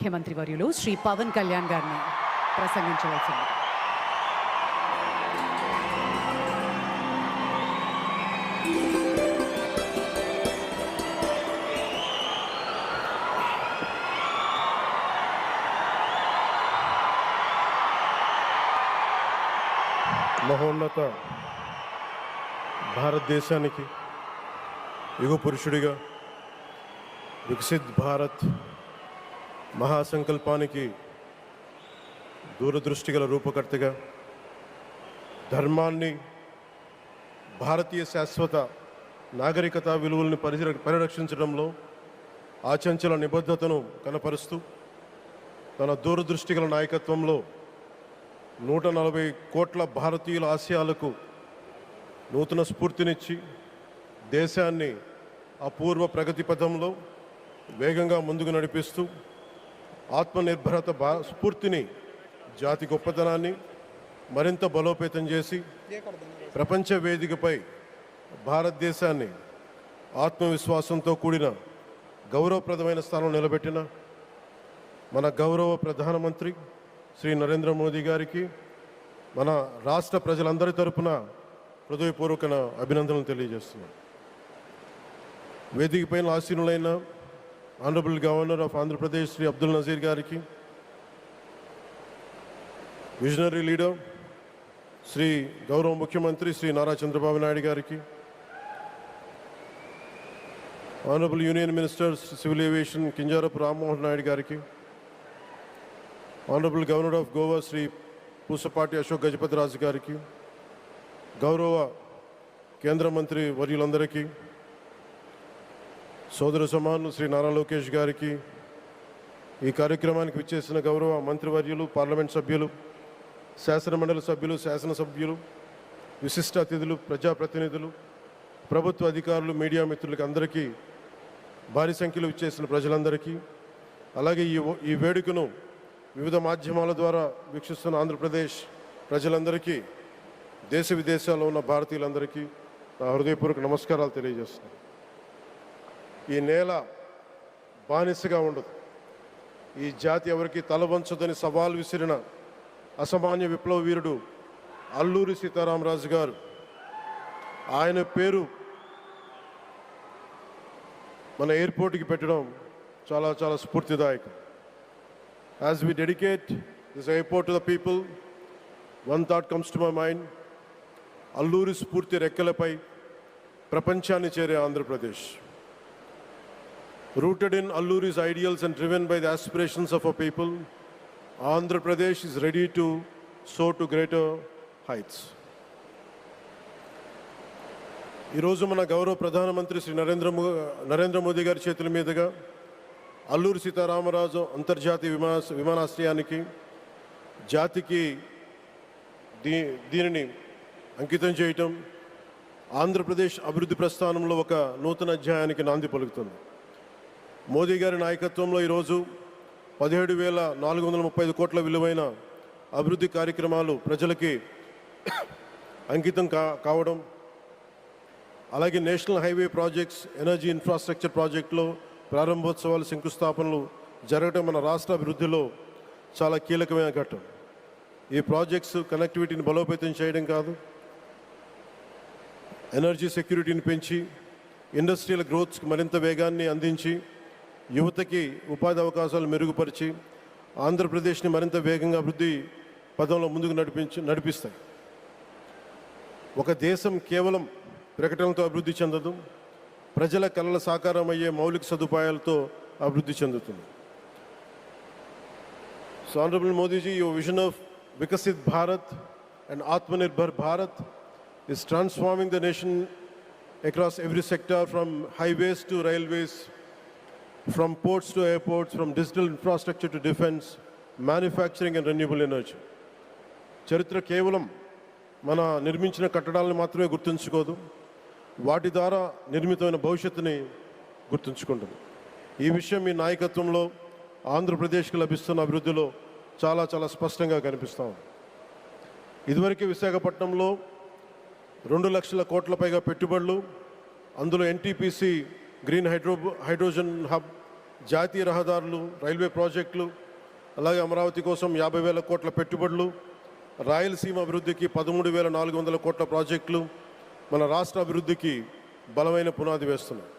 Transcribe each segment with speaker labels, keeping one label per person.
Speaker 1: ముఖ్యమంత్రి వర్యులు శ్రీ పవన్ కళ్యాణ్ గారిని ప్రసంగించవలసింది.
Speaker 2: మహోన్నత భారతదేశానికి యుగ పురుషుడిగా వికసిత్ భారత్ మహాసంకల్పానికి దూరదృష్టి గల రూపకర్తగా ధర్మాన్ని, భారతీయ శాశ్వత నాగరికత విలువల్ని పరిరక్షించడంలో ఆచంచల నిబద్ధతను కనపరుస్తూ తన దూరదృష్టి గల నాయకత్వంలో 140 కోట్ల భారతీయుల ఆశయాలకు నూతన స్ఫూర్తినిచ్చి దేశాన్ని అపూర్వ ప్రగతి పథంలో వేగంగా ముందుకు నడిపిస్తూ ఆత్మనిర్భరత స్ఫూర్తిని, జాతి గొప్పతనాన్ని మరింత బలోపేతం చేసి ప్రపంచ వేదికపై భారతదేశాన్ని ఆత్మవిశ్వాసంతో కూడిన గౌరవప్రదమైన స్థానం నిలబెట్టిన మన గౌరవ ప్రధానమంత్రి శ్రీ నరేంద్ర మోదీ గారికి మన రాష్ట్ర ప్రజలందరి తరపున హృదయపూర్వక అభినందనలు తెలియజేస్తున్నాను. వేదికపైన ఆసీనులైన honourable governor of Andhra Pradesh Shri Abdul Nazir గారికి, విజనరీ లీడర్ శ్రీ గౌరవ ముఖ్యమంత్రి శ్రీ నారా చంద్రబాబు నాయుడు గారికి, honourable union minister civil aviation Kinjarapu Rammohan Naidu గారికి, honourable governor of Goa Shri Pusapati Ashok Gajapati Raju గారికి, గౌరవ కేంద్ర మంత్రి వర్యులందరికీ, సోదర సమానులు శ్రీ నారా లోకేష్ గారికి, ఈ కార్యక్రమానికి విచ్చేసిన గౌరవ మంత్రివర్యులు, పార్లమెంట్ సభ్యులు, శాసనమండలి సభ్యులు, శాసనసభ్యులు, విశిష్ట అతిథులు, ప్రజాప్రతినిధులు, ప్రభుత్వ అధికారులు, మీడియా మిత్రులకి అందరికీ, భారీ సంఖ్యలో విచ్చేసిన ప్రజలందరికీ, అలాగే ఈ వేడుకను వివిధ మాధ్యమాల ద్వారా వీక్షిస్తున్న ఆంధ్రప్రదేశ్ ప్రజలందరికీ, దేశ విదేశాల్లో ఉన్న భారతీయులందరికీ నా హృదయపూర్వక నమస్కారాలు తెలియజేస్తున్నాను. ఈ నేల బానిసగా ఉండదు, ఈ జాతి ఎవరికి తల వంచదని సవాల్ విసిరిన అసామాన్య విప్లవ వీరుడు అల్లూరి సీతారామరాజు గారు, ఆయన పేరు మన ఎయిర్పోర్ట్కి పెట్టడం చాలా చాలా స్ఫూర్తిదాయకం. As we dedicate this airport to the people, one thought comes to my mind: Alluri స్ఫూర్తి రెక్కలపై ప్రపంచాన్ని చేరే Andhra Pradesh. Rooted in Alluri's ideals and driven by the aspirations of our people, Andhra Pradesh is ready to soar to greater heights. ఈరోజు మన గౌరవ ప్రధానమంత్రి శ్రీ నరేంద్ర మోదీ గారి చేతుల మీదుగా అల్లూరి సీతారామరాజు అంతర్జాతీయ విమానాశ్రయానికి జాతికి దీనిని అంకితం చేయటం ఆంధ్రప్రదేశ్ అభివృద్ధి ప్రస్థానంలో ఒక నూతన అధ్యాయానికి నాంది పలుకుతుంది. మోదీ గారి నాయకత్వంలో ఈరోజు 17,435 కోట్ల విలువైన అభివృద్ధి కార్యక్రమాలు ప్రజలకి అంకితం కావడం, అలాగే national highway projects, energy infrastructure ప్రాజెక్టులో ప్రారంభోత్సవాలు, శంకుస్థాపనలు జరగడం మన రాష్ట్ర అభివృద్ధిలో చాలా కీలకమైన ఘట్టం. ఈ ప్రాజెక్ట్స్ కనెక్టివిటీని బలోపేతం చేయడం కాదు, ఎనర్జీ సెక్యూరిటీని పెంచి ఇండస్ట్రియల్ గ్రోత్స్కి మరింత వేగాన్ని అందించి యువతకి ఉపాధి అవకాశాలు మెరుగుపరిచి ఆంధ్రప్రదేశ్ని మరింత వేగంగా అభివృద్ధి పదంలో ముందుకు నడిపిస్తాయి. ఒక దేశం కేవలం ప్రకటనలతో అభివృద్ధి చెందదు, ప్రజల కళల సాకారం అయ్యే మౌలిక సదుపాయాలతో అభివృద్ధి చెందుతుంది. So honourable Modiji, your vision of Viksit Bharat and Atmanirbhar Bharat is transforming the nation across every sector, from highways to railways, from ports to airports, from digital infrastructure to defense, manufacturing and renewable energy. చరిత్ర కేవలం మన నిర్మించిన కట్టడాలను మాత్రమే గుర్తుంచుకోదు, వాటి ద్వారా నిర్మితమైన భవిష్యత్తుని గుర్తుంచుకుంటుంది. ఈ విషయం మీ నాయకత్వంలో ఆంధ్రప్రదేశ్కి లభిస్తున్న అభివృద్ధిలో చాలా చాలా స్పష్టంగా కనిపిస్తూ ఉంది. ఇదివరకే విశాఖపట్నంలో 2 లక్షల కోట్ల పైగా పెట్టుబడులు, అందులో ఎన్టీపీసీ గ్రీన్ హైడ్రోజన్ హబ్ జాతీయ రహదారులు, రైల్వే ప్రాజెక్టులు, అలాగే అమరావతి కోసం 50,000 కోట్ల పెట్టుబడులు, రాయలసీమ అభివృద్ధికి 13,400 కోట్ల ప్రాజెక్టులు మన రాష్ట్ర అభివృద్ధికి బలమైన పునాది వేస్తున్నాయి.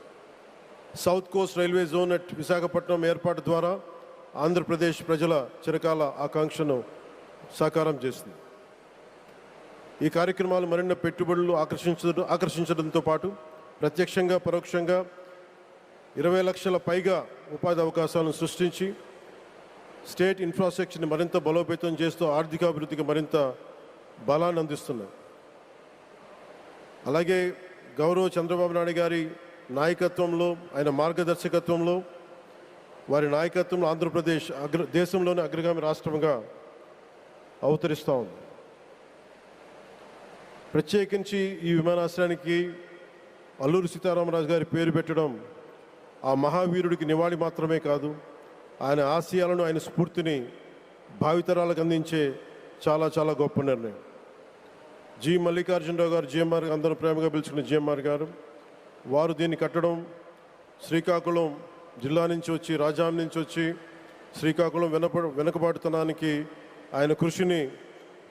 Speaker 2: South Coast railway zone at Visakhapatnam ఏర్పాటు ద్వారా ఆంధ్రప్రదేశ్ ప్రజల చిరకాల ఆకాంక్షను సాకారం చేస్తుంది. ఈ కార్యక్రమాలు మరిన్ని పెట్టుబడులు ఆకర్షించడంతో పాటు ప్రత్యక్షంగా పరోక్షంగా 20 లక్షల పైగా ఉపాధి అవకాశాలను సృష్టించి స్టేట్ ఇన్ఫ్రాస్ట్రక్చర్ని మరింత బలోపేతం చేస్తూ ఆర్థికాభివృద్ధికి మరింత బలాన్ని అందిస్తున్నాయి. అలాగే గౌరవ చంద్రబాబు నాయుడు గారి నాయకత్వంలో, ఆయన మార్గదర్శకత్వంలో, వారి నాయకత్వంలో ఆంధ్రప్రదేశ్ దేశంలోనే అగ్రగామి రాష్ట్రంగా అవతరిస్తూ ఉంది. ప్రత్యేకించి ఈ విమానాశ్రయానికి అల్లూరి సీతారామరాజు గారి పేరు పెట్టడం ఆ మహావీరుడికి నివాళి మాత్రమే కాదు, ఆయన ఆశయాలను, ఆయన స్ఫూర్తిని భావితరాలకు అందించే చాలా చాలా గొప్ప నిర్ణయం. జి మల్లికార్జునరావు గారు, జిఎంఆర్, అందరూ ప్రేమగా పిలుచుకున్న జిఎంఆర్ గారు, వారు దీన్ని కట్టడం శ్రీకాకుళం జిల్లా నుంచి వచ్చి, రాజాం నుంచి వచ్చి శ్రీకాకుళం వెనుకబాటుతనానికి ఆయన కృషిని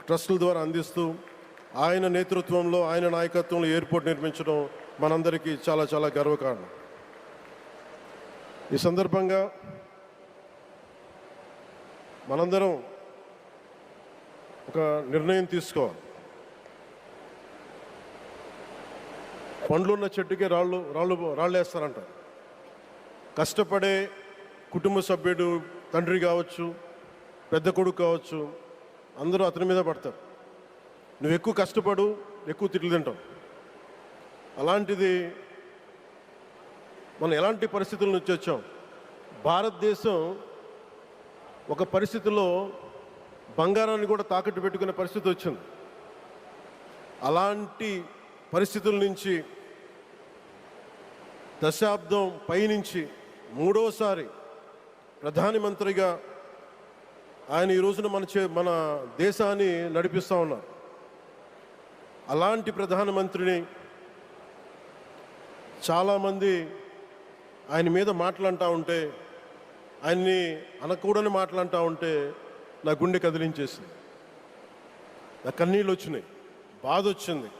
Speaker 2: ట్రస్టుల ద్వారా అందిస్తూ ఆయన నేతృత్వంలో, ఆయన నాయకత్వంలో ఎయిర్పోర్ట్ నిర్మించడం మనందరికీ చాలా చాలా గర్వకారణం. ఈ సందర్భంగా మనందరం ఒక నిర్ణయం తీసుకోవాలి. పండ్లున్న చెట్టుకే రాళ్ళు వేస్తారంటారు. కష్టపడే కుటుంబ సభ్యుడు, తండ్రి కావచ్చు, పెద్ద కొడుకు కావచ్చు, అందరూ అతని మీద పడతారు. నువ్వు ఎక్కువ కష్టపడు, ఎక్కువ తిట్లు తింటావు. అలాంటిది మనం ఎలాంటి పరిస్థితుల నుంచి వచ్చాం? భారతదేశం ఒక పరిస్థితిలో బంగారాన్ని కూడా తాకట్టు పెట్టుకునే పరిస్థితి వచ్చింది. అలాంటి పరిస్థితుల నుంచి దశాబ్దం పైనుంచి మూడోసారి ప్రధానమంత్రిగా ఆయన ఈ రోజున మన దేశాన్ని నడిపిస్తూ ఉన్నారు. అలాంటి ప్రధానమంత్రిని చాలామంది ఆయన మీద మాట్లాడుతూ ఉంటే, ఆయన్ని అనకూడని మాట్లాడుతూ ఉంటే నా గుండె కదిలించేసింది, నా కన్నీళ్ళు వచ్చినాయి, బాధ వచ్చింది.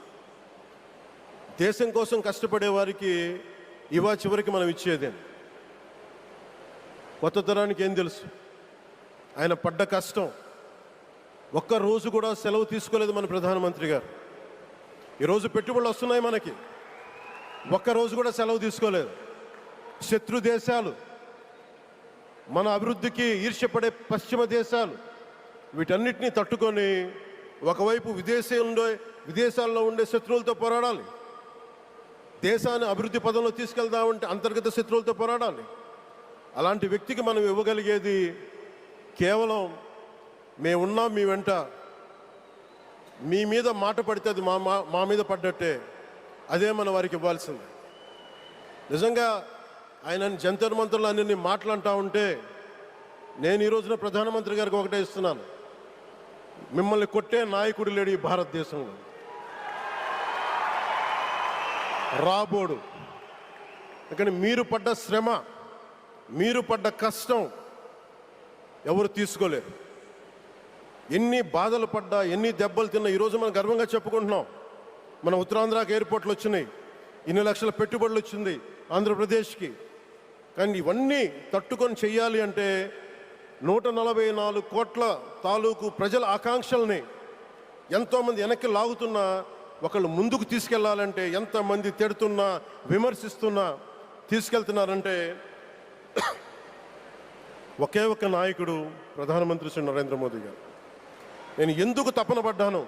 Speaker 2: దేశం కోసం కష్టపడే వారికి చివరికి మనం ఇచ్చేదేం? కొత్త తరానికి ఏం తెలుసు? ఆయన పడ్డ కష్టం. ఒక్క రోజు కూడా సెలవు తీసుకోలేదు మన ప్రధానమంత్రి గారు. ఈరోజు పెట్టుబడులు వస్తున్నాయి మనకి, ఒక్కరోజు కూడా సెలవు తీసుకోలేదు. శత్రు దేశాలు, మన అభివృద్ధికి ఈర్ష్యపడే పశ్చిమ దేశాలు, వీటన్నిటినీ తట్టుకొని ఒకవైపు విదేశాల్లో ఉండే శత్రువులతో పోరాడాలి, దేశాన్ని అభివృద్ధి పదంలో తీసుకెళ్దామంటే అంతర్గత శత్రువులతో పోరాడాలి. అలాంటి వ్యక్తికి మనం ఇవ్వగలిగేది కేవలం మేమున్నాం మీ వెంట, మీ మీద మాట పడితే అది మా మీద పడ్డట్టే, అదే మనం వారికి ఇవ్వాల్సింది. నిజంగా ఆయన జంతర్ మంత్రులు అన్ని మాట్లాడుతూ ఉంటే నేను ఈ రోజున ప్రధానమంత్రి గారికి ఒకటే ఇస్తున్నాను, మిమ్మల్ని కొట్టే నాయకుడు లేడు ఈ భారతదేశంలో, రాబోడు. కానీ మీరు పడ్డ శ్రమ, మీరు పడ్డ కష్టం ఎవరు తీసుకోలేరు. ఎన్ని బాధలు పడ్డా, ఎన్ని దెబ్బలు తిన్నా ఈరోజు మనం గర్వంగా చెప్పుకుంటున్నాం. మన ఉత్తరాంధ్రకి ఎయిర్పోర్ట్లు వచ్చినాయి, ఇన్ని లక్షల పెట్టుబడులు వచ్చింది ఆంధ్రప్రదేశ్కి. కానీ ఇవన్నీ తట్టుకొని చెయ్యాలి అంటే 144 కోట్ల తాలూకు ప్రజల ఆకాంక్షల్ని ఎంతోమంది వెనక్కి లాగుతున్నా, ఒకళ్ళు ముందుకు తీసుకెళ్లాలంటే ఎంతమంది తిడుతున్నా, విమర్శిస్తున్నా తీసుకెళ్తున్నారంటే ఒకే ఒక్క నాయకుడు, ప్రధానమంత్రి శ్రీ నరేంద్ర మోదీ గారు. నేను ఎందుకు తపన పడ్డాను,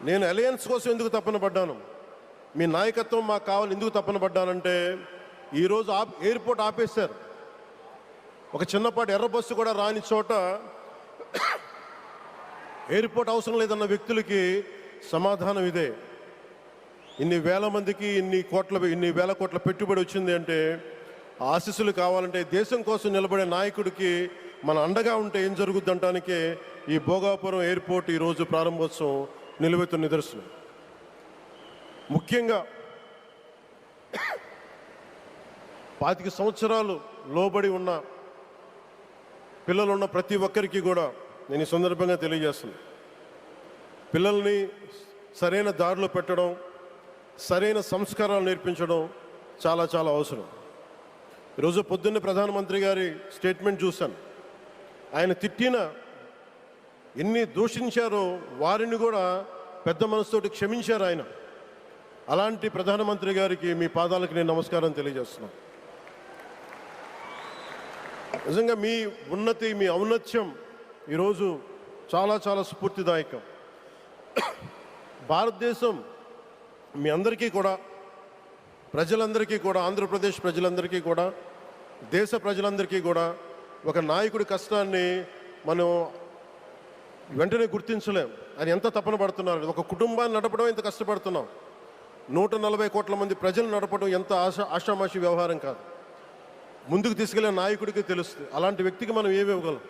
Speaker 2: నేను అలయన్స్ కోసం ఎందుకు తపన పడ్డాను, మీ నాయకత్వం మాకు కావాలి ఎందుకు తపన పడ్డానంటే, ఈరోజు ఎయిర్పోర్ట్ ఆపేశారు. ఒక చిన్నపాటి ఎర్ర బస్సు కూడా రాని చోట ఎయిర్పోర్ట్ అవసరం లేదన్న వ్యక్తులకి సమాధానం ఇదే. ఇన్ని వేల మందికి ఇన్ని వేల కోట్ల పెట్టుబడి వచ్చింది అంటే ఆశీస్సులు కావాలంటే, దేశం కోసం నిలబడే నాయకుడికి మన అండగా ఉంటే ఏం జరుగుద్ది అంటానికే ఈ భోగాపురం ఎయిర్పోర్ట్ ఈరోజు ప్రారంభోత్సవం నిలువెత్తు నిదర్శనం. ముఖ్యంగా 25 సంవత్సరాలు లోబడి ఉన్న పిల్లలు ఉన్న ప్రతి ఒక్కరికి కూడా నేను ఈ సందర్భంగా తెలియజేస్తున్నాను. పిల్లల్ని సరైన దారిలో పెట్టడం, సరైన సంస్కారాలు నేర్పించడం చాలా చాలా అవసరం. ఈరోజు పొద్దున్నే ప్రధానమంత్రి గారి స్టేట్మెంట్ చూశాను. ఆయన తిట్టిన ఎన్ని దూషించారో వారిని కూడా పెద్ద మనసుతోటి క్షమించారు ఆయన. అలాంటి ప్రధానమంత్రి గారికి మీ పాదాలకు నేను నమస్కారం తెలియజేస్తున్నాను. నిజంగా మీ ఉన్నతి, మీ ఔన్నత్యం ఈరోజు చాలా చాలా స్ఫూర్తిదాయకం. భారతదేశం మీ అందరికీ కూడా, ప్రజలందరికీ కూడా, ఆంధ్రప్రదేశ్ ప్రజలందరికీ కూడా, దేశ ప్రజలందరికీ కూడా ఒక నాయకుడి కష్టాన్ని మనం వెంటనే గుర్తించలేం. ఆయన ఎంత తపన పడుతున్నారు. ఒక కుటుంబాన్ని నడపడం ఎంత కష్టపడుతున్నాం. 140 కోట్ల మంది ప్రజలు నడపడం ఎంత ఆషామాషి వ్యవహారం కాదు. ముందుకు తీసుకెళ్లే నాయకుడికి తెలుస్తుంది. అలాంటి వ్యక్తికి మనం ఏమి ఇవ్వగలం?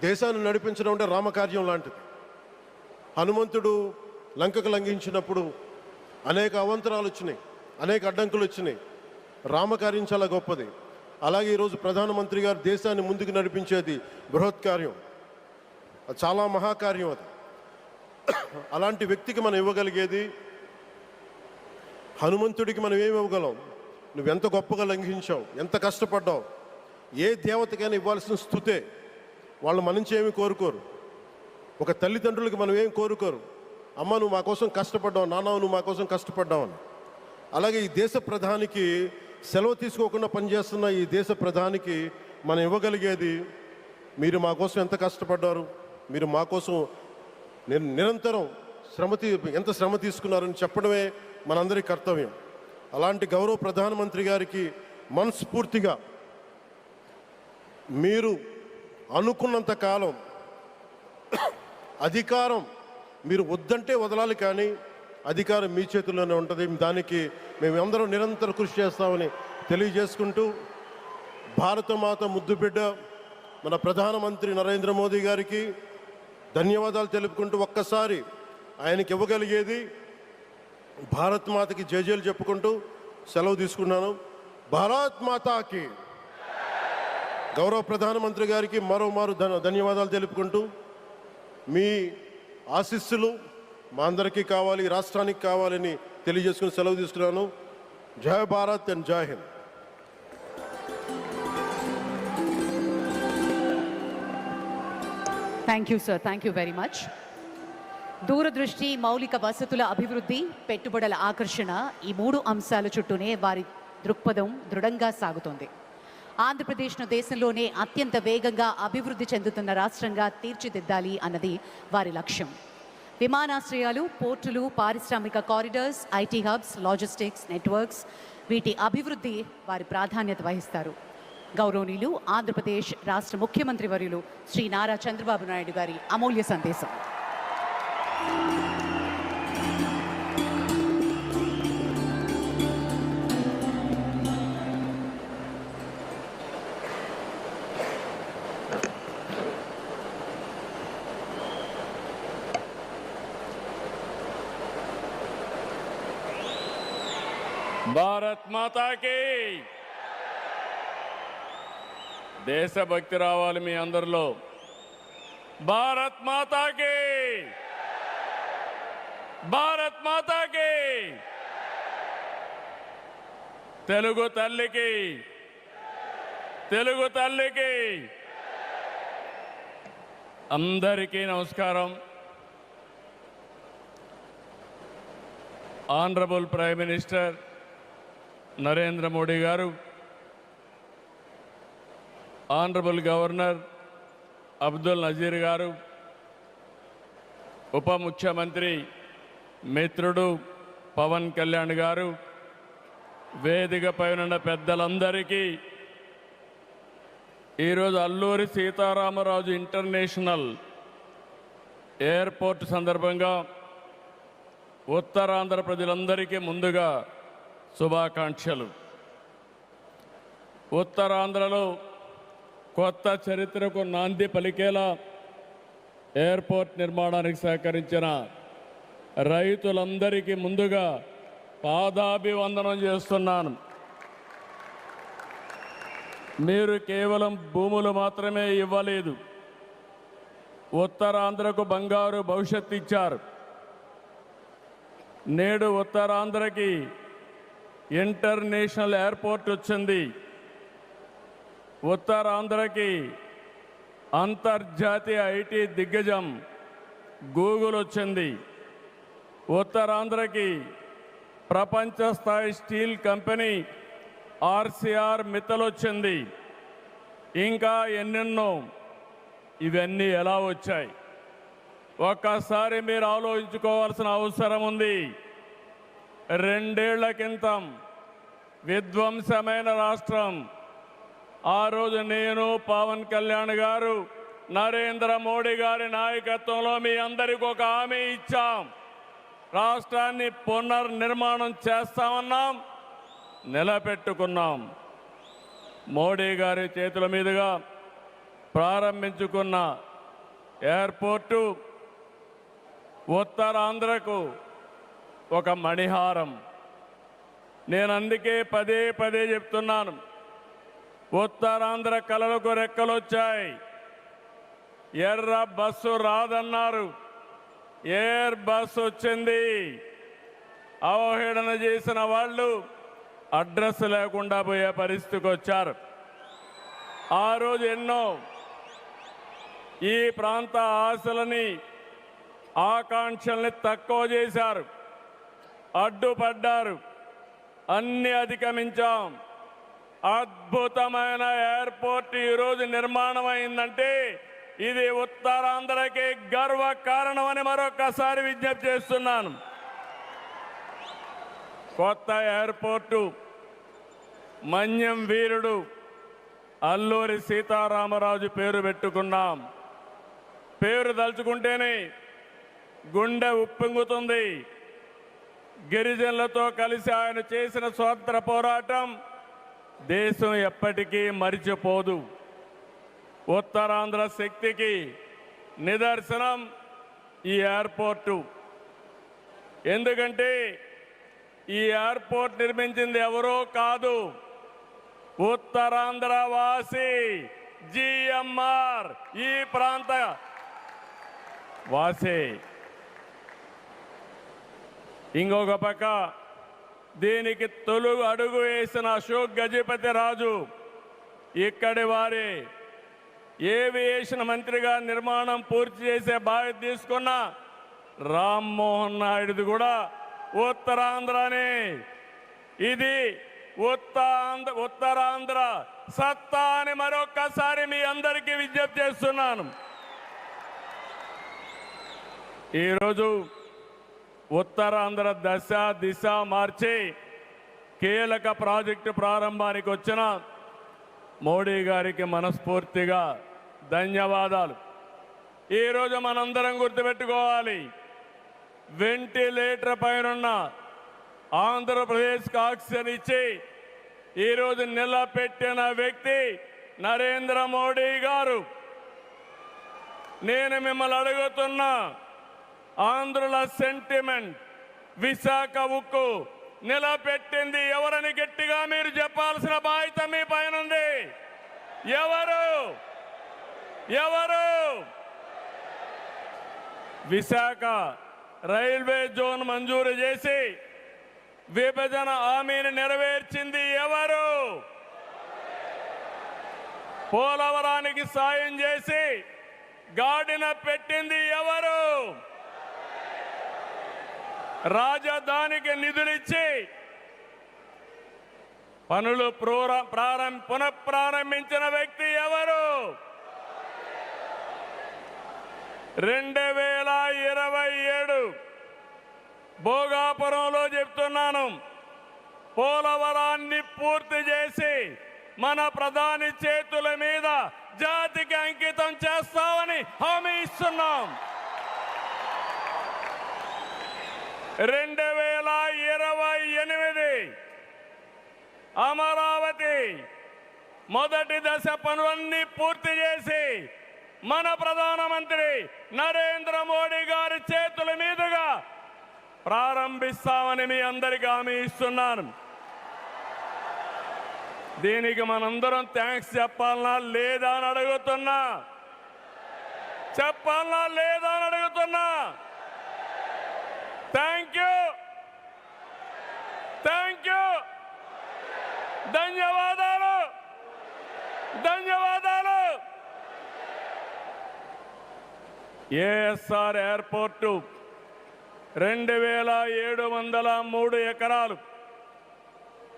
Speaker 2: దేశాన్ని నడిపించడం అంటే రామకార్యం లాంటిది. హనుమంతుడు లంకకు లంఘించినప్పుడు అనేక అవాంతరాలు వచ్చినాయి, అనేక అడ్డంకులు వచ్చినాయి. రామకార్యం చాలా గొప్పది. అలాగే ఈరోజు ప్రధానమంత్రి గారు దేశాన్ని ముందుకు నడిపించేది బృహత్ కార్యం, చాలా మహాకార్యం అది. అలాంటి వ్యక్తికి మనం ఇవ్వగలిగేది, హనుమంతుడికి మనం ఏమి ఇవ్వగలం? నువ్వెంత గొప్పగా లంఘించావు, ఎంత కష్టపడ్డావు. ఏ దేవతకైనా ఇవ్వాల్సిన స్తుతే. వాళ్ళు మన నుంచి ఏమి కోరుకోరు. ఒక తల్లిదండ్రులకి మనం ఏం కోరుకోరు. అమ్మ నువ్వు మా కోసం కష్టపడ్డావు, నాన్న నువ్వు మా కోసం కష్టపడ్డావు అని. అలాగే ఈ దేశ ప్రధానికి, సెలవు తీసుకోకుండా పనిచేస్తున్న ఈ దేశ ప్రధానికి మనం ఇవ్వగలిగేది, మీరు మా కోసం ఎంత కష్టపడ్డారు, మీరు మా కోసం నిరంతరం ఎంత శ్రమ తీసుకున్నారని చెప్పడమే మనందరి కర్తవ్యం. అలాంటి గౌరవ ప్రధానమంత్రి గారికి మనస్ఫూర్తిగా మీరు అనుకున్నంత కాలం అధికారం మీరు వద్దంటే వదలాలి, కానీ అధికారం మీ చేతుల్లోనే ఉంటుంది. దానికి మేమందరం నిరంతరం కృషి చేస్తామని తెలియజేసుకుంటూ, భారతమాత ముద్దుబిడ్డ మన ప్రధానమంత్రి నరేంద్ర మోదీ గారికి ధన్యవాదాలు తెలుపుకుంటూ, ఒక్కసారి ఆయనకి ఇవ్వగలిగేది భారత్ మాతకి జేజేలు చెప్పుకుంటూ సెలవు తీసుకున్నాను. భారత్ మాతాకి, గౌరవ ప్రధానమంత్రి గారికి మరోమారు ధన్యవాదాలు తెలుపుకుంటూ, మీ ఆశీస్సులు మా అందరికీ కావాలి, రాష్ట్రానికి కావాలని తెలియజేసుకుని సెలవు తీసుకున్నాను. జై భారత్ అండ్ జై Hind.
Speaker 1: Thank you sir, thank you very much. దూరదృష్టి, మౌలిక వసతుల అభివృద్ధి, పెట్టుబడుల ఆకర్షణ, ఈ 3 అంశాల చుట్టూనే వారి దృక్పథం దృఢంగా సాగుతోంది. ఆంధ్రప్రదేశ్ను దేశంలోనే అత్యంత వేగంగా అభివృద్ధి చెందుతున్న రాష్ట్రంగా తీర్చిదిద్దాలి అన్నది వారి లక్ష్యం. విమానాశ్రయాలు, పోర్టులు, పారిశ్రామిక corridors, IT hubs, logistics networks, వీటి అభివృద్ధి వారి ప్రాధాన్యత వహిస్తారు. గౌరవనీయులు ఆంధ్రప్రదేశ్ రాష్ట్ర ముఖ్యమంత్రి వర్యులు శ్రీ నారా చంద్రబాబు నాయుడు గారి అమూల్య సందేశం.
Speaker 3: భారత్ మాతాకి దేశభక్తి రావాలి మీ అందరిలో. భారత్ మాతాకి, భారత్ మాతాకి, తెలుగు తల్లికి, తెలుగు తల్లికి అందరికీ నమస్కారం. Honourable prime minister Narendra Modi గారు, ఆనరబుల్ గవర్నర్ అబ్దుల్ నజీర్ గారు, ఉప ముఖ్యమంత్రి మిత్రుడు పవన్ కళ్యాణ్ గారు, వేదికపై ఉన్న పెద్దలందరికీ ఈరోజు అల్లూరి సీతారామరాజు ఇంటర్నేషనల్ ఎయిర్పోర్ట్ సందర్భంగా ఉత్తరాంధ్ర ప్రజలందరికీ ముందుగా శుభాకాంక్షలు. ఉత్తరాంధ్రలో కొత్త చరిత్రకు నాంది పలికేలా ఎయిర్పోర్ట్ నిర్మాణానికి సహకరించిన రైతులందరికీ ముందుగా పాదాభివందనం చేస్తున్నాను. మీరు కేవలం భూములు మాత్రమే ఇవ్వలేదు, ఉత్తరాంధ్రకు బంగారు భవిష్యత్తు ఇచ్చారు. నేడు ఉత్తరాంధ్రకి ఇంటర్నేషనల్ ఎయిర్పోర్ట్ వచ్చింది. ఉత్తరాంధ్రకి అంతర్జాతీయ ఐటీ దిగ్గజం గూగుల్ వచ్చింది. ఉత్తరాంధ్రకి ప్రపంచ స్థాయి స్టీల్ కంపెనీ ఆర్సీఆర్ మిత్తల్ వచ్చింది. ఇంకా ఎన్నెన్నో. ఇవన్నీ ఎలా వచ్చాయి? ఒక్కసారి మీరు ఆలోచించుకోవాల్సిన అవసరం ఉంది. 2 ఏళ్ల క్రితం విధ్వంసమైన రాష్ట్రం. ఆ రోజు నేను, పవన్ కళ్యాణ్ గారు, నరేంద్ర మోడీ గారి నాయకత్వంలో మీ అందరికీ ఒక హామీ ఇచ్చాం. రాష్ట్రాన్ని పునర్నిర్మాణం చేస్తామన్నాం, నిలబెట్టుకున్నాం. మోడీ గారి చేతుల మీదుగా ప్రారంభించుకున్న ఎయిర్పోర్టు ఉత్తరాంధ్రకు ఒక మణిహారం. నేను అందుకే పదే పదే చెప్తున్నాను, ఉత్తరాంధ్ర కళలకు రెక్కలొచ్చాయి. ఎర్ర బస్సు రాదన్నారు, ఎయిర్ బస్సు వచ్చింది. అవహేళన చేసిన వాళ్ళు అడ్రస్ లేకుండా పోయే పరిస్థితికి వచ్చారు. ఆ రోజు ఎన్నో ఈ ప్రాంత ఆశలని, ఆకాంక్షల్ని తక్కువ చేశారు, అడ్డుపడ్డారు. అన్ని అధిగమించాం. అద్భుతమైన ఎయిర్పోర్ట్ ఈరోజు నిర్మాణం అయిందంటే ఇది ఉత్తరాంధ్రకి గర్వ కారణమని మరొకసారి విజ్ఞప్తి చేస్తున్నాను. కొత్త ఎయిర్పోర్టు మన్యం వీరుడు అల్లూరి సీతారామరాజు పేరు పెట్టుకున్నాం. పేరు తలుచుకుంటేనే గుండె ఉప్పొంగుతుంది. గిరిజనులతో కలిసి ఆయన చేసిన స్వాతంత్ర పోరాటం దేశం ఎప్పటికీ మరిచిపోదు. ఉత్తరాంధ్ర శక్తికి నిదర్శనం ఈ ఎయిర్పోర్టు. ఎందుకంటే ఈ ఎయిర్పోర్ట్ నిర్మించింది ఎవరో కాదు, ఉత్తరాంధ్ర వాసి జిఎంఆర్, ఈ ప్రాంత వాసి. ఇంకొక పక్క దీనికి తొలి అడుగు వేసిన అశోక్ గజపతి రాజు ఇక్కడి వారే. ఏవియేషన్ మంత్రిగా నిర్మాణం పూర్తి చేసే బాధ్యత తీసుకున్న రామ్మోహన్ నాయుడుది కూడా ఉత్తరాంధ్రనే. ఇది ఉత్తరాంధ్ర సత్తా అని మరొక్కసారి మీ అందరికీ విజ్ఞప్తి చేస్తున్నాను. ఈరోజు ఉత్తరాంధ్ర దశ దిశ మార్చి కీలక ప్రాజెక్టు ప్రారంభానికి వచ్చిన మోడీ గారికి మనస్ఫూర్తిగా ధన్యవాదాలు. ఈరోజు మనందరం గుర్తుపెట్టుకోవాలి, వెంటిలేటర్ పైనున్న ఆంధ్రప్రదేశ్కి ఆక్సిజన్ ఇచ్చి ఈరోజు నిలబెట్టిన వ్యక్తి నరేంద్ర మోడీ గారు. నేను మిమ్మల్ని అడుగుతున్నా, ఆంధ్రుల సెంటిమెంట్ విశాఖ ఉక్కు నిలబెట్టింది ఎవరని గట్టిగా మీరు చెప్పాల్సిన బాధ్యత మీ పైన ఉంది. ఎవరు? విశాఖ రైల్వే జోన్ మంజూరు చేసి విభజన హామీని నెరవేర్చింది ఎవరు? పోలవరానికి సాయం చేసి గాడిన పెట్టింది ఎవరు? రాజధానికి నిధులిచ్చి పనులు పునఃప్రారంభించిన వ్యక్తి ఎవరు? 2027 భోగాపురంలో చెప్తున్నాను, పోలవరాన్ని పూర్తి చేసి మన ప్రధాని చేతుల మీద జాతికి అంకితం చేస్తామని హామీ ఇస్తున్నాం. 2028 అమరావతి మొదటి దశ పనులన్నీ పూర్తి చేసి మన ప్రధానమంత్రి నరేంద్ర మోడీ గారి చేతుల మీదుగా ప్రారంభిస్తామని మీ అందరికీ హామీ ఇస్తున్నాను. దీనికి మనందరం థ్యాంక్స్ చెప్పాలనా లేదా అని అడుగుతున్నా. చెప్పాలనా లేదా అని అడుగుతున్నా. థ్యాంక్ యూ, థ్యాంక్ యూ, ధన్యవాదాలు, ధన్యవాదాలు. ఏఎస్ఆర్ ఎయిర్పోర్టు 2703 ఎకరాలు,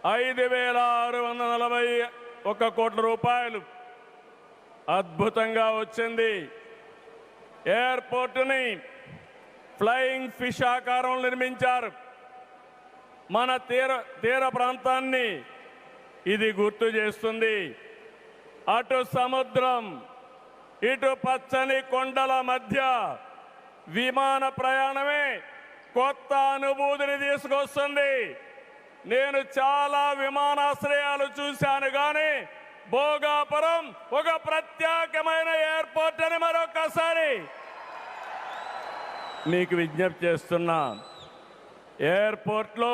Speaker 3: 5641 కోట్ల రూపాయలు అద్భుతంగా వచ్చింది. ఎయిర్పోర్టుని ఫ్లయింగ్ ఫిష్ ఆకారం నిర్మించారు. మన తీర ప్రాంతాన్ని ఇది గుర్తు చేస్తుంది. అటు సముద్రం, ఇటు పచ్చని కొండల మధ్య విమాన ప్రయాణమే కొత్త అనుభూతిని తీసుకొస్తుంది. నేను చాలా విమానాశ్రయాలు చూశాను, కానీ భోగాపురం ఒక ప్రత్యేకమైన ఎయిర్పోర్ట్ అని మరొకసారి మీకు విజ్ఞప్తి చేస్తున్నా. ఎయిర్పోర్ట్లో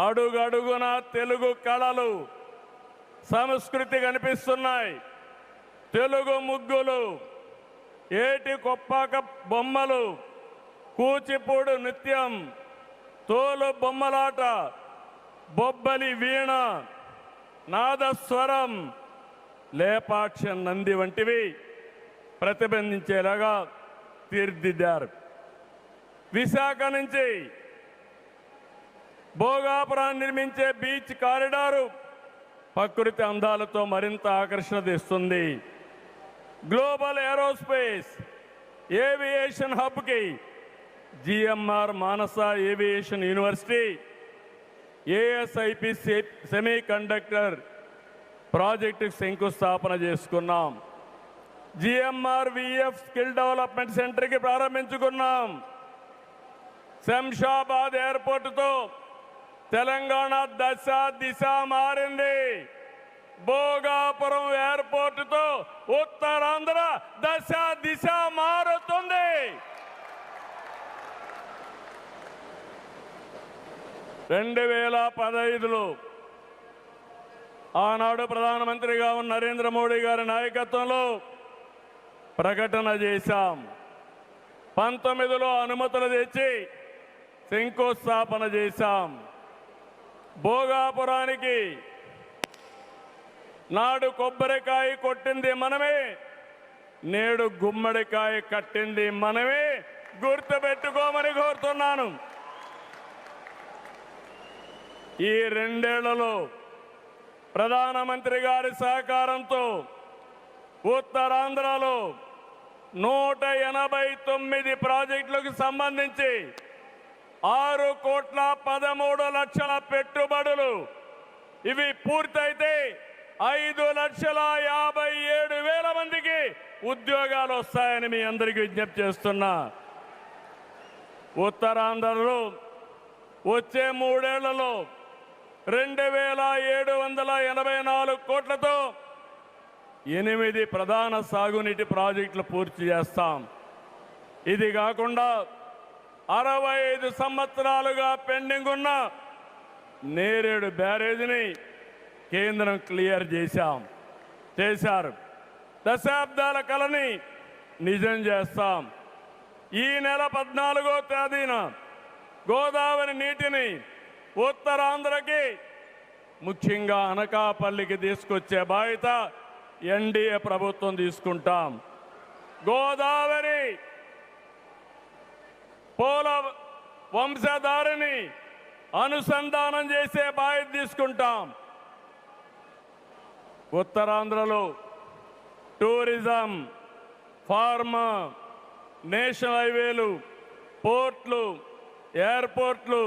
Speaker 3: అడుగడుగున తెలుగు కళలు, సంస్కృతి కనిపిస్తున్నాయి. తెలుగు ముగ్గులు, ఏటి కొప్పాక బొమ్మలు, కూచిపూడి నృత్యం, తోలు బొమ్మలాట, బొబ్బలి వీణ, నాదస్వరం, లేపాక్ష నంది వంటివి ప్రతిబింబించేలాగా తీర్చిదిద్దారు. విశాఖ నుంచి భోగాపురాన్ని నిర్మించే బీచ్ కారిడారు ప్రకృతి అందాలతో మరింత ఆకర్షణ తెస్తుంది. గ్లోబల్ ఏరోస్పేస్ ఏవియేషన్ హబ్కి GMR Mansas aviation university, ASIP semiconductor ప్రాజెక్టుకు శంకుస్థాపన చేసుకున్నాం. జిఎంఆర్ విఎఫ్ స్కిల్ డెవలప్మెంట్ సెంటర్కి ప్రారంభించుకున్నాం. శంషాబాద్ ఎయిర్పోర్టుతో తెలంగాణ దశ దిశ మారింది. భోగాపురం ఎయిర్పోర్టుతో ఉత్తరాంధ్ర దశ దిశ మారుతుంది. 2015లో ఆనాడు ప్రధానమంత్రిగా ఉన్న నరేంద్ర మోడీ గారి నాయకత్వంలో ప్రకటన చేశాం. 19లో అనుమతులు తెచ్చి శంకుస్థాపన చేశాం. భోగాపురానికి నాడు కొబ్బరికాయ కొట్టింది మనమే, నేడు గుమ్మడికాయ కట్టింది మనమే. గుర్తుపెట్టుకోమని కోరుతున్నాను. ఈ 2 ఏళ్లలో ప్రధానమంత్రి గారి సహకారంతో ఉత్తరాంధ్రలో 189 ప్రాజెక్టులకు సంబంధించి 6,13,00,000 పెట్టుబడులు. ఇవి పూర్తయితే 5,57,000 మందికి ఉద్యోగాలు వస్తాయని మీ అందరికీ విజ్ఞప్తి చేస్తున్నా. ఉత్తరాంధ్రలో వచ్చే 3 ఏళ్లలో 2,784 కోట్లతో 8 ప్రధాన సాగునీటి ప్రాజెక్టులు పూర్తి చేస్తాం. ఇది కాకుండా 65 సంవత్సరాలుగా పెండింగ్ ఉన్న నేరేడు బ్యారేజీని కేంద్రం క్లియర్ చేశారు. దశాబ్దాల కలని నిజం చేస్తాం. ఈ నెల 14వ తేదీన గోదావరి నీటిని ఉత్తరాంధ్రకి, ముఖ్యంగా అనకాపల్లికి తీసుకొచ్చే బాధ్యత ఎన్డీఏ ప్రభుత్వం తీసుకుంటాం. గోదావరి పోల వంశధారిని అనుసంధానం చేసే బాధ్యత తీసుకుంటాం. ఉత్తరాంధ్రలో టూరిజం, ఫార్మా, నేషనల్ హైవేలు, పోర్ట్లు, ఎయిర్పోర్ట్లు,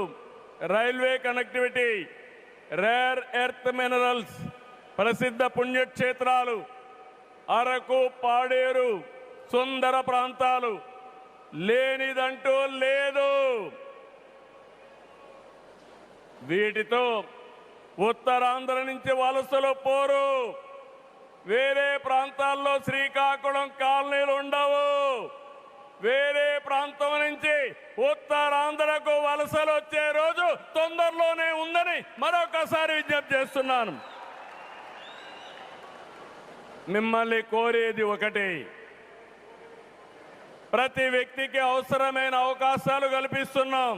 Speaker 3: railway connectivity, rare earth minerals, ప్రసిద్ధ పుణ్యక్షేత్రాలు, అరకు, పాడేరు, సుందర ప్రాంతాలు లేనిదంటూ లేదు. వీటితో ఉత్తరాంధ్ర నుంచి వలసలు పోరు. వేరే ప్రాంతాల్లో శ్రీకాకుళం కాలనీలు ఉండవు. వేరే ప్రాంతం నుంచి ఉత్తరాంధ్రకు వలసలు వచ్చే రోజు తొందరలోనే ఉందని మరొకసారి విజ్ఞప్తి చేస్తున్నాను. మిమ్మల్ని కోరేది ఒకటే, ప్రతి వ్యక్తికి అవసరమైన అవకాశాలు కల్పిస్తున్నాం.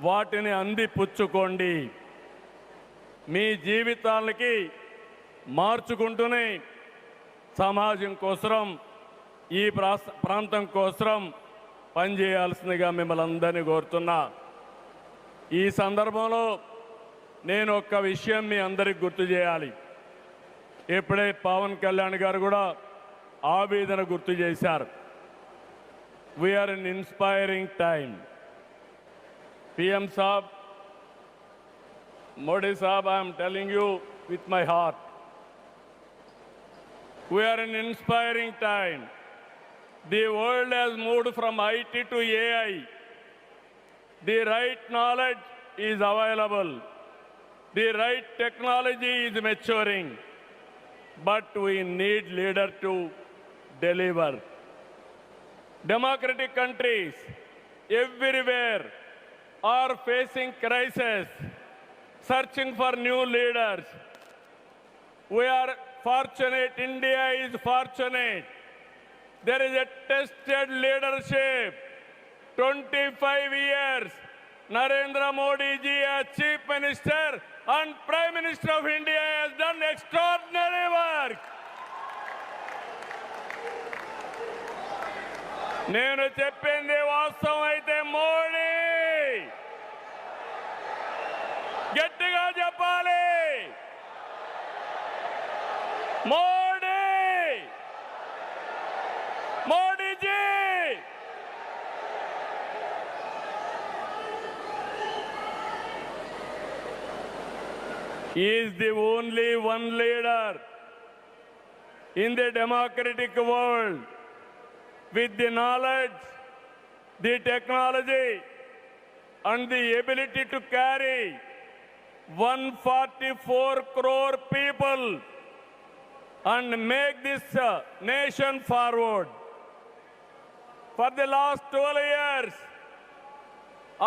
Speaker 3: వాటిని అందిపుచ్చుకోండి. మీ జీవితాలకి మార్చుకుంటూనే సమాజం కోసం, ఈ ప్రాంతం కోసం పనిచేయాల్సిందిగా మిమ్మల్ని అందరినీ కోరుతున్నా. ఈ సందర్భంలో నేను ఒక్క విషయం మీ అందరికి గుర్తు చేయాలి. ఇప్పుడే పవన్ కళ్యాణ్ గారు కూడా ఆవేదన గుర్తు చేశారు. We are in inspiring time. PM Saab, Modi Saab, I am telling you with my heart. We are in inspiring time. The world has moved from IT to AI. The right knowledge is available. The right technology is maturing. But we need leaders to deliver. Democratic countries everywhere are facing crisis, searching for new leaders. We are fortunate, India is fortunate. There is a tested leadership. 25 years, Narendra Modi ji as Chief Minister and Prime Minister of India has done extraordinary work. నేను చెప్పింది వాస్తవం అయితే మోడీ గట్టిగా చెప్పాలి. Modi, Modiji. He is the only one leader in the democratic world with the knowledge, the technology, and the ability to carry 144 crore people and make this nation forward. For the last 12 years,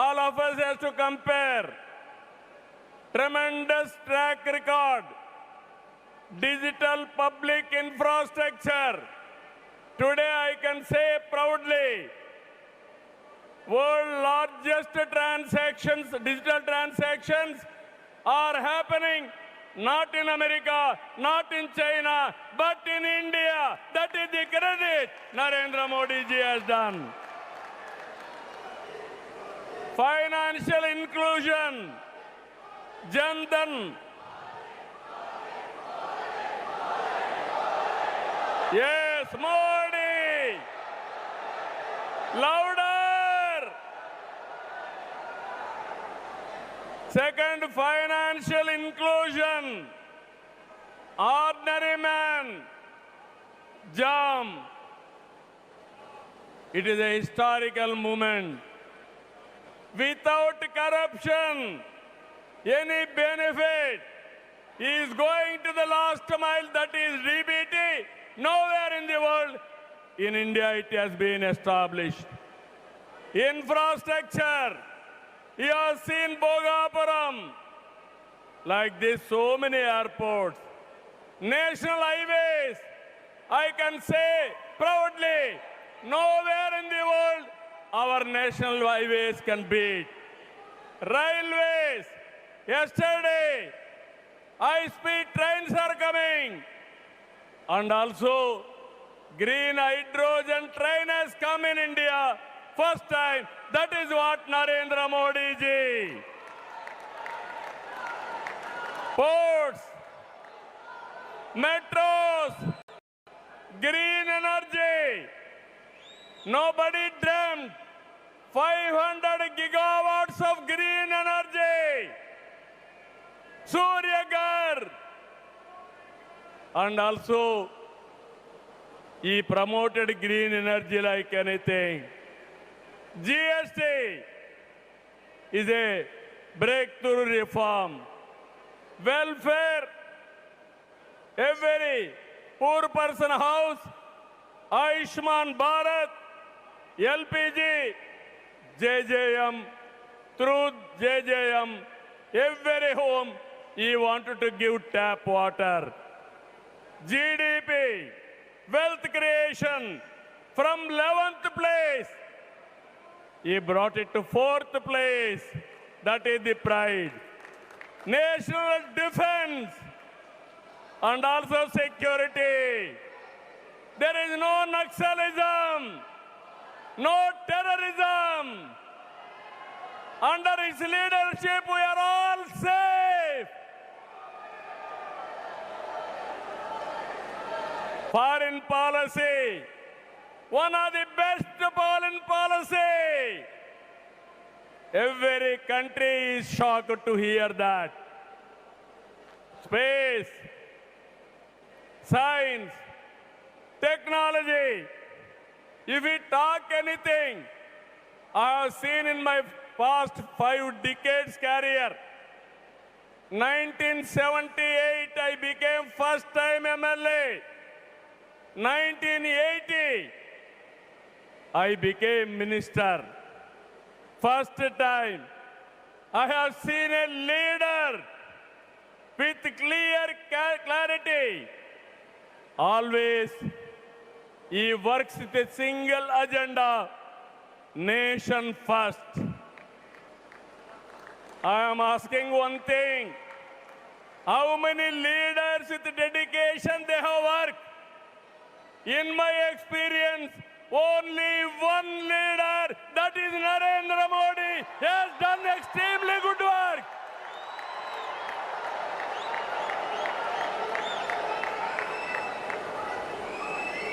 Speaker 3: all of us have to compare tremendous track record, digital public infrastructure. Today I can say proudly, world largest transactions, digital transactions are happening not in America, not in China, but in India. That is the credit Narendra Modi ji has done. Financial inclusion, Jan Dhan. Yes, Modi. Louder. Second, financial inclusion. Ordinary man, JAM. It is a historical moment. Without corruption, any benefit is going to the last mile, that is DBT. Nowhere in the world, in India it has been established. Infrastructure, you have seen Bhogapuram, like this so many airports. National highways, I can say proudly, nowhere in the world our national highways can beat. Railways, yesterday high-speed trains are coming. And also, green hydrogen train has come in India. First time, that is what Narendra Modi ji. Ports, metros, green energy. Nobody dreamt 500 gigawatts of green energy. Surya Ghar. And also, he promoted green energy like anything. GST is a breakthrough reform. Welfare, every poor person house, Ayushman Bharat, LPG, JJM, through JJM, every home he wanted to give tap water. GDP, wealth creation from 11th place. He brought it to 4th place. That is the pride. National defense and also security. There is no Naxalism, no terrorism. Under his leadership, we are all safe. Foreign policy, one of the best foreign policy. Every country is shocked to hear that. Space, science, technology. If we talk anything, I have seen in my past 5 decades career, 1978 I became first time MLA. 1980 I became minister. First time I have seen a leader with clear clarity. Always he works with a single agenda, nation first. I am asking one thing, how many leaders with dedication they have worked? In my experience, only one leader, that is Narendra Modi, has done extremely good work.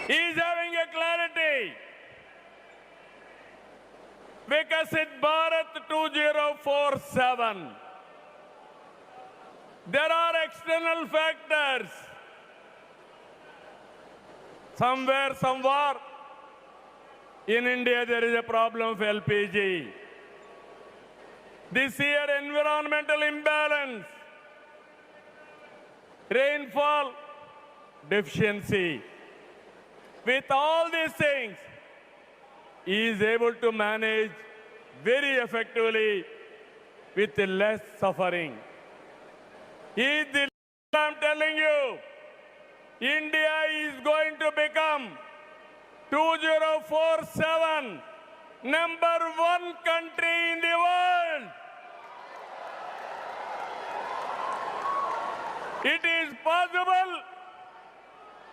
Speaker 3: He is having a clarity. Vikasit Bharat 2047. There are external factors. Somewhere, somewhere, in India there is a problem of LPG. This year, environmental imbalance, rainfall deficiency. With all these things, he is able to manage very effectively with less suffering. He is the leader, I'm telling you. India is going to become 2047 #1 country in the world. It is possible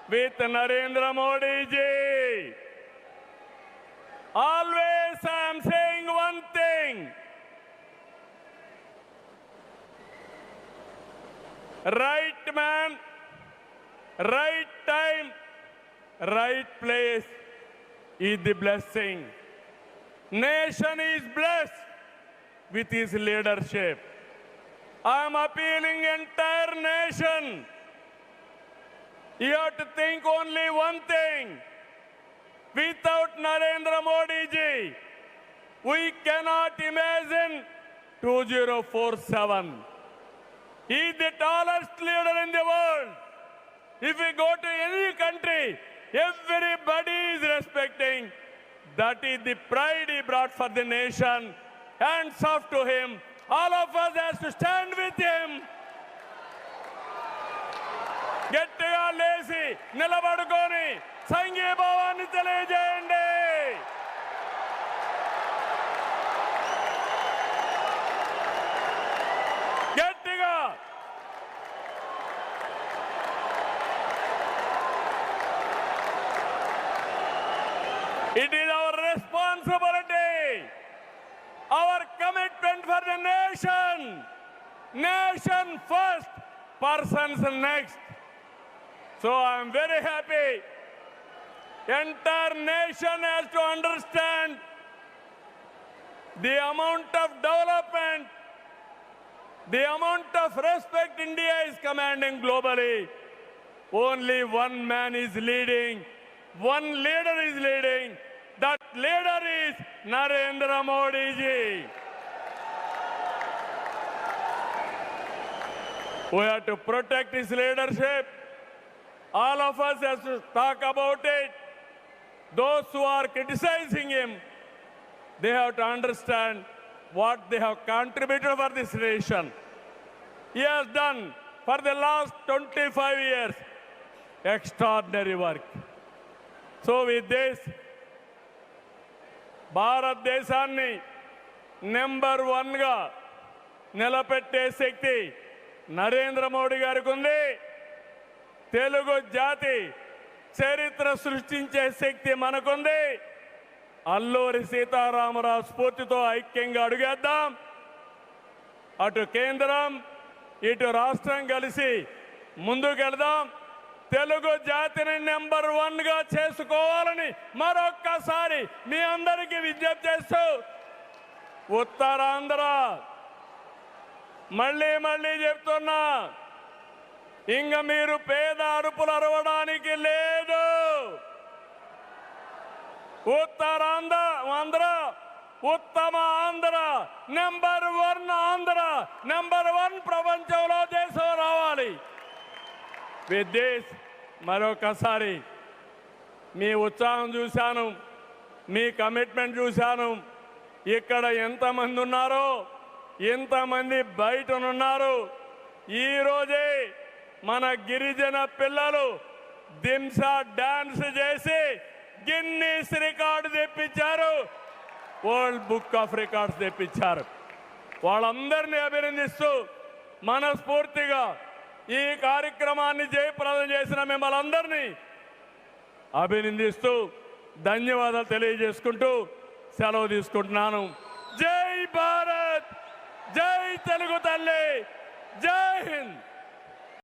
Speaker 3: with Narendra Modi ji. Always I am saying one thing. Right man, right time, right place is the blessing. Nation is blessed with his leadership. I am appealing entire nation. You have to think only one thing. Without Narendra Modi ji, we cannot imagine 2047. He is the tallest leader in the world. If we go to any country, everybody is respecting. That is the pride he brought for the nation. Hands off to him. All of us has to stand with him. గట్టిగా లేసి నిలబడుకొని సంఘీభావాన్ని తెలియజేయండి. గట్టిగా. It is our responsibility, our commitment for the nation. Nation first, persons next. So I am very happy. Entire nation has to understand the amount of development, the amount of respect India is commanding globally. Only one man is leading, one leader is leading. That leader is Narendra Modi ji. We have to protect his leadership. All of us have to talk about it. Those who are criticizing him, they have to understand what they have contributed for this nation. He has done for the last 25 years. extraordinary work. So with this, భారతదేశాన్ని number 1గా నిలబెట్టే శక్తి నరేంద్ర మోడీ గారికి ఉంది. తెలుగు జాతి చరిత్ర సృష్టించే శక్తి మనకుంది. అల్లూరి సీతారామరాజు స్ఫూర్తితో ఐక్యంగా అడుగేద్దాం. అటు కేంద్రం ఇటు రాష్ట్రం కలిసి ముందుకెళ్దాం. తెలుగు జాతిని నెంబర్ 1గా చేసుకోవాలని మరొక్కసారి మీ అందరికీ విజ్ఞప్తి చేస్తూ, ఉత్తరాంధ్ర మళ్ళీ చెప్తున్నా, ఇంక మీరు పేద అరుపులు అరవడానికి లేదు. ఉత్తరాంధ్ర ఉత్తమ ఆంధ్ర, నెంబర్ 1 ఆంధ్ర, నెంబర్ 1 ప్రపంచంలో దేశం రావాలి. విత్ దిస్ మరొకసారి మీ ఉత్సాహం చూశాను, మీ కమిట్మెంట్ చూశాను. ఇక్కడ ఎంతమంది ఉన్నారో ఎంతమంది బయటనున్నారు. ఈరోజే మన గిరిజన పిల్లలు దింసా డాన్స్ చేసి గిన్నీస్ రికార్డు తెప్పించారు, వరల్డ్ బుక్ ఆఫ్ రికార్డ్స్ తెప్పించారు. వాళ్ళందరినీ అభినందిస్తూ మనస్ఫూర్తిగా ఈ కార్యక్రమాన్ని జయప్రదం చేసిన మిమ్మల్ని అందరినీ అభినందిస్తూ ధన్యవాదాలు తెలియజేసుకుంటూ సెలవు తీసుకుంటున్నాను. జై భారత్, జై తెలుగు తల్లి, జై హింద్.